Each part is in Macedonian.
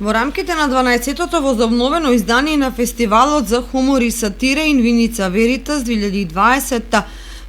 Во рамките на 12-тото возобновено издание на фестивалот за хумор и сатира Инвиница Веритас 2020,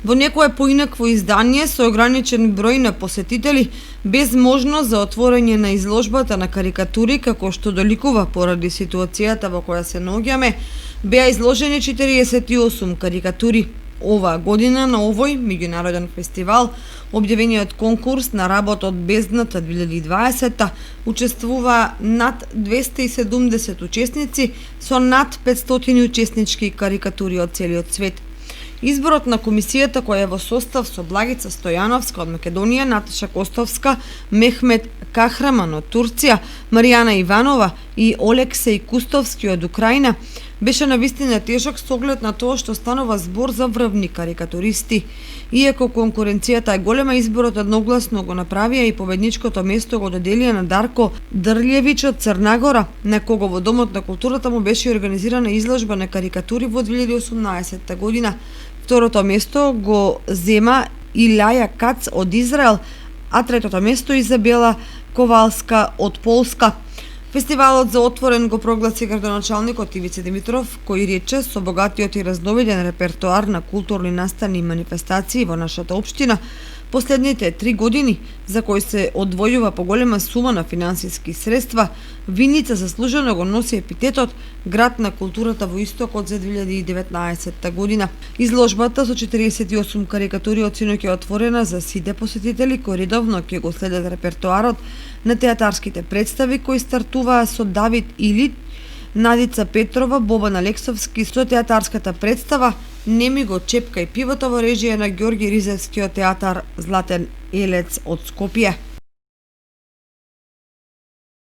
во некое поинакво издание со ограничен број на посетители, без можност за отворање на изложбата на карикатури, како што доликува поради ситуацијата во која се наоѓаме, беа изложени 48 карикатури. Оваа година на овој меѓународен фестивал, објавениот конкурс на работот Бездната 2020, учествува над 270 учесници со над 500 учеснички карикатури од целиот свет. Изборот на комисијата, која е во состав со Благица Стојановска од Македонија, Наташа Костовска, Мехмет Кахраман од Турција, Маријана Иванова и Олексеј Кустовски од Украина, беше навистина тежок со оглед на тоа што станува збор за врвни карикатуристи. Иако конкуренцијата е голема, изборот едногласно го направија и победничкото место го доделија на Дарко Дрљевиќ од Црнагора, на кого во Домот на културата му беше организирана изложба на карикатури во 2018 година. Второто место го зема Илаја Кац од Израел, а третото место Изабела Ковалска од Полска. Фестивалот за отворен го прогласи градоначалникот Ивица Димитров, кој рече со богатиот и разновиден репертоар на културни настани и манифестации во нашата општина, последните 3 години, за кои се одвојува поголема сума на финансиски средства, Виница заслужено го носи епитетот Град на културата во Истокот за 2019 година. Изложбата со 48 карикатури од синоќ е отворена за сите посетители кои редовно ќе го следат репертоарот на театарските представи кои стартуваа со Давид Илит, Надица Петрова, Бобан Алексовски со театарската представа Неми го чепка и пивото во режија на Ѓорги Ризевскиот театар Златен Елец од Скопје.